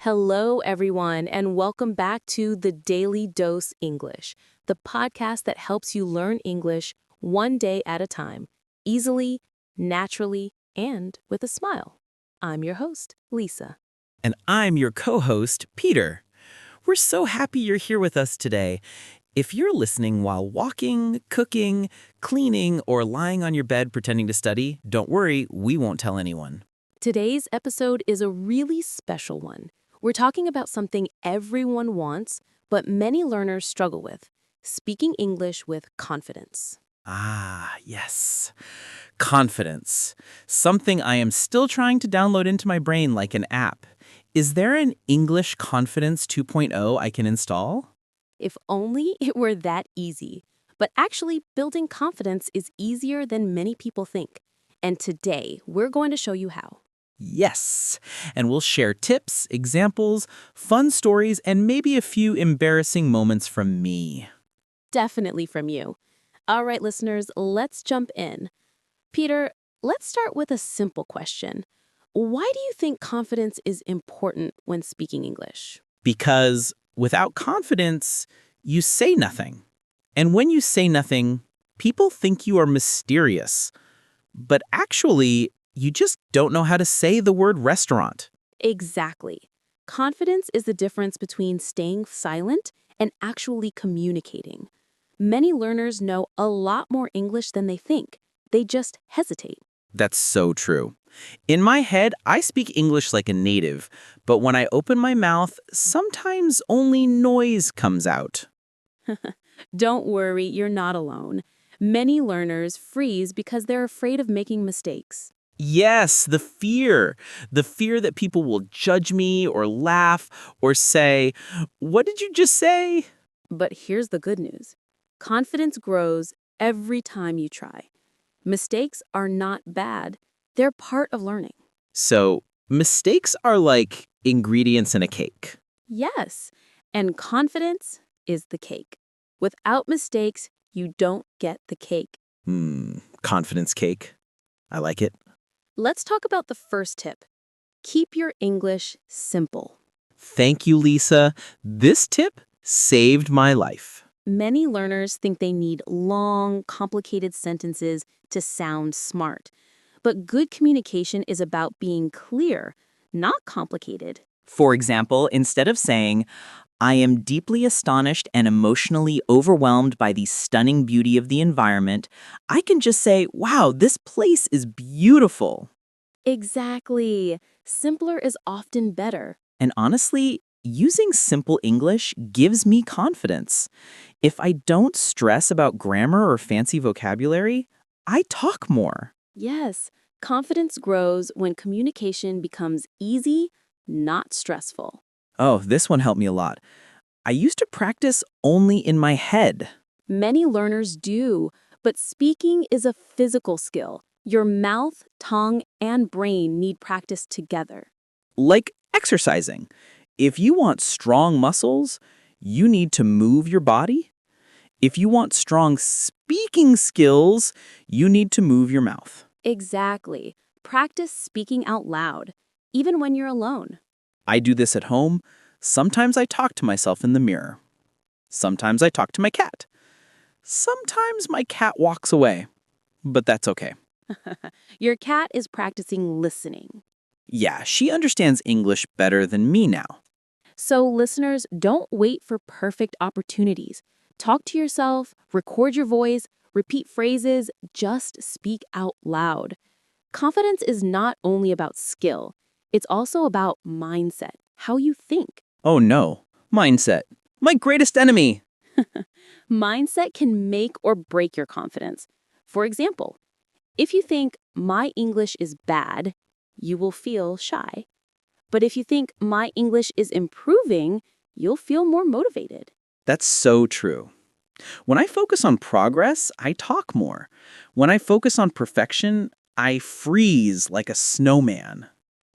Hello, everyone, and welcome back to the Daily Dose English, the podcast that helps you learn English one day at a time, easily, naturally, and with a smile. I'm your host, Lisa. And I'm your co-host, Peter. We're so happy you're here with us today. If you're listening while walking, cooking, cleaning, or lying on your bed pretending to study, don't worry, we won't tell anyone. Today's episode is a really special one. We're talking about something everyone wants, but many learners struggle with, speaking English with confidence. Yes. Confidence. Something I am still trying to download into my brain like an app. Is there an English Confidence 2.0 I can install? If only it were that easy. But actually, building confidence is easier than many people think. And today, we're going to show you how. Yes. And we'll share tips, examples, fun stories, and maybe a few embarrassing moments from me. Definitely from you. All right, listeners, let's jump in. Peter, let's start with a simple question. Why do you think confidence is important when speaking English? Because without confidence, you say nothing. And when you say nothing, people think you are mysterious. But actually, you just don't know how to say the word restaurant. Exactly. Confidence is the difference between staying silent and actually communicating. Many learners know a lot more English than they think. They just hesitate. That's so true. In my head, I speak English like a native, but when I open my mouth, sometimes only noise comes out. Don't worry, you're not alone. Many learners freeze because they're afraid of making mistakes. Yes, the fear. The fear that people will judge me or laugh or say, "What did you just say?" But here's the good news. Confidence grows every time you try. Mistakes are not bad. They're part of learning. So, mistakes are like ingredients in a cake. Yes, and confidence is the cake. Without mistakes, you don't get the cake. Confidence cake. I like it. Let's talk about the first tip. Keep your English simple. Thank you, Lisa. This tip saved my life. Many learners think they need long, complicated sentences to sound smart. But good communication is about being clear, not complicated. For example, instead of saying, "I am deeply astonished and emotionally overwhelmed by the stunning beauty of the environment," I can just say, "Wow, this place is beautiful." Exactly. Simpler is often better. And honestly, using simple English gives me confidence. If I don't stress about grammar or fancy vocabulary, I talk more. Yes, confidence grows when communication becomes easy, not stressful. Oh, this one helped me a lot. I used to practice only in my head. Many learners do, but speaking is a physical skill. Your mouth, tongue, and brain need practice together. Like exercising. If you want strong muscles, you need to move your body. If you want strong speaking skills, you need to move your mouth. Exactly. Practice speaking out loud, even when you're alone. I do this at home. Sometimes I talk to myself in the mirror. Sometimes I talk to my cat. Sometimes my cat walks away, but that's okay. Your cat is practicing listening. Yeah, she understands English better than me now. So, listeners, don't wait for perfect opportunities. Talk to yourself, record your voice, repeat phrases, just speak out loud. Confidence is not only about skill, it's also about mindset, how you think. Oh no, mindset. My greatest enemy. Mindset can make or break your confidence. For example, if you think, my English is bad, you will feel shy. But if you think, my English is improving, you'll feel more motivated. That's so true. When I focus on progress, I talk more. When I focus on perfection, I freeze like a snowman.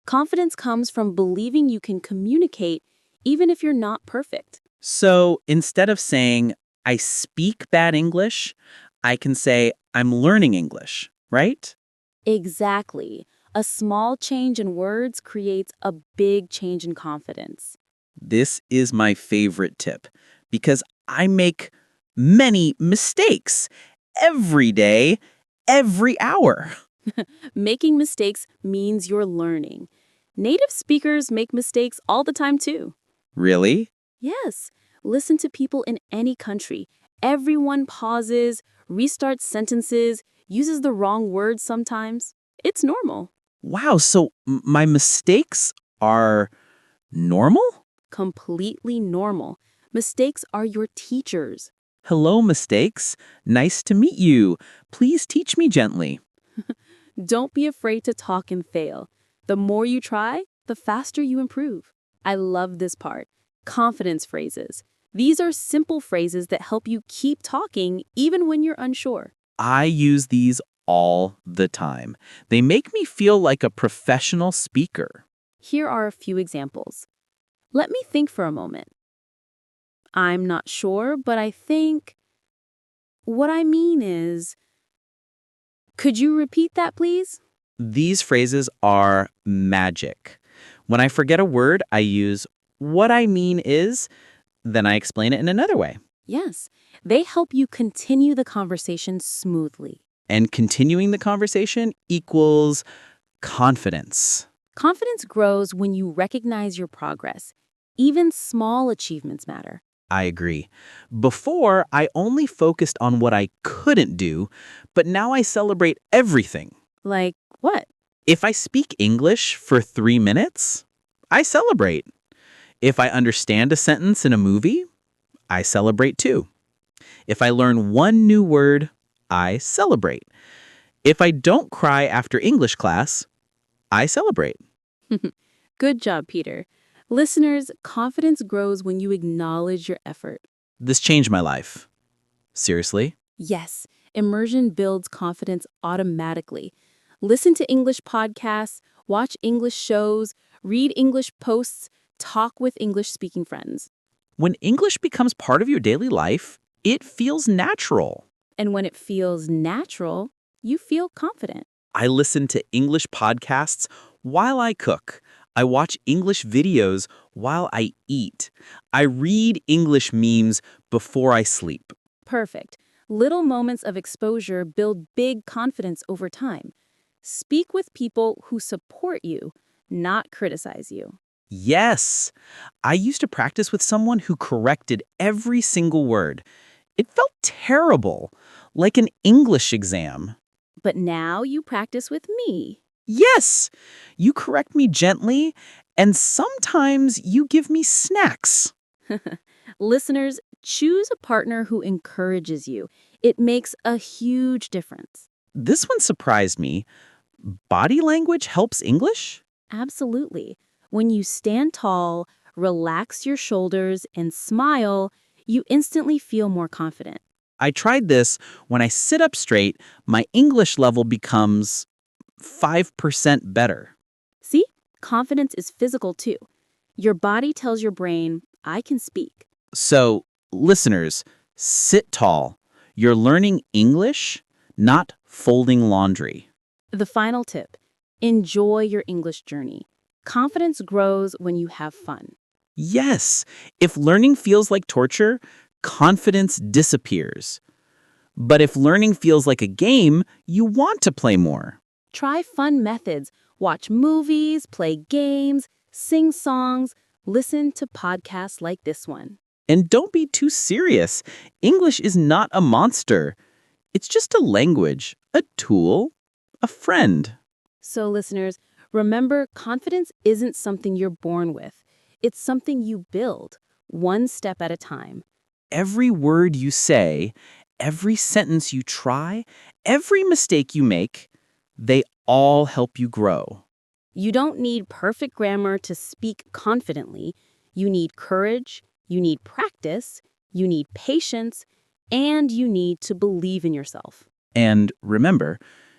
Confidence comes from believing you can communicate even if you're not perfect. So instead of saying, "I speak bad English," I can say, "I'm learning English," right? Exactly. A small change in words creates a big change in confidence. This is my favorite tip because I make many mistakes every day, every hour. Making mistakes means you're learning. Native speakers make mistakes all the time too. Really? Yes, listen to people in any country. Everyone pauses, restarts sentences, uses the wrong words sometimes. It's normal. Wow, so my mistakes are normal? Completely normal. Mistakes are your teachers. Hello, mistakes. Nice to meet you. Please teach me gently. Don't be afraid to talk and fail. The more you try, the faster you improve. I love this part. Confidence phrases. These are simple phrases that help you keep talking even when you're unsure. I use these all the time. They make me feel like a professional speaker. Here are a few examples. Let me think for a moment. I'm not sure, but I think... What I mean is... Could you repeat that, please? These phrases are magic. When I forget a word, I use what I mean is, then I explain it in another way. Yes, they help you continue the conversation smoothly. And continuing the conversation equals confidence. Confidence grows when you recognize your progress. Even small achievements matter. I agree. Before, I only focused on what I couldn't do, but now I celebrate everything. Like what? If I speak English for 3 minutes, I celebrate. If I understand a sentence in a movie, I celebrate too. If I learn one new word, I celebrate. If I don't cry after English class, I celebrate. Good job, Peter. Listeners, confidence grows when you acknowledge your effort. This changed my life. Seriously? Yes, immersion builds confidence automatically. Listen to English podcasts, watch English shows, read English posts, talk with English-speaking friends. When English becomes part of your daily life, it feels natural. And when it feels natural, you feel confident. I listen to English podcasts while I cook. I watch English videos while I eat. I read English memes before I sleep. Perfect. Little moments of exposure build big confidence over time. Speak with people who support you, not criticize you. Yes, I used to practice with someone who corrected every single word. It felt terrible, like an English exam. But now you practice with me. Yes, you correct me gently, and sometimes you give me snacks. Listeners, choose a partner who encourages you. It makes a huge difference. This one surprised me. Body language helps English? Absolutely. When you stand tall, relax your shoulders, and smile, you instantly feel more confident. I tried this. When I sit up straight, my English level becomes 5% better. See? Confidence is physical too. Your body tells your brain, I can speak. So, listeners, sit tall. You're learning English, not folding laundry. The final tip, enjoy your English journey. Confidence grows when you have fun. Yes, if learning feels like torture, confidence disappears. But if learning feels like a game, you want to play more. Try fun methods. Watch movies, play games, sing songs, listen to podcasts like this one. And don't be too serious. English is not a monster. It's just a language, a tool, a friend. So listeners, remember, confidence isn't something you're born with. It's something you build, one step at a time. Every word you say, every sentence you try, every mistake you make, they all help you grow. You don't need perfect grammar to speak confidently. You need courage, you need practice, you need patience, and you need to believe in yourself. And remember,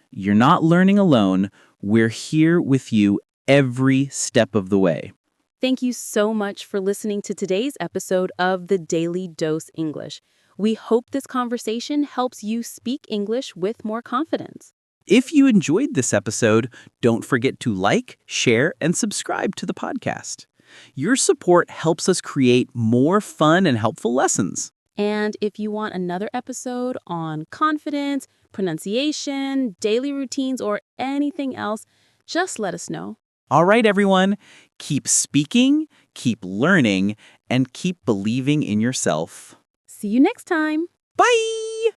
you're not learning alone. We're here with you every step of the way. Thank you so much for listening to today's episode of The Daily Dose English. We hope this conversation helps you speak English with more confidence. If you enjoyed this episode, don't forget to like, share, and subscribe to the podcast. Your support helps us create more fun and helpful lessons. And if you want another episode on confidence, pronunciation, daily routines, or anything else, just let us know. All right, everyone, keep speaking, keep learning, and keep believing in yourself. See you next time. Bye!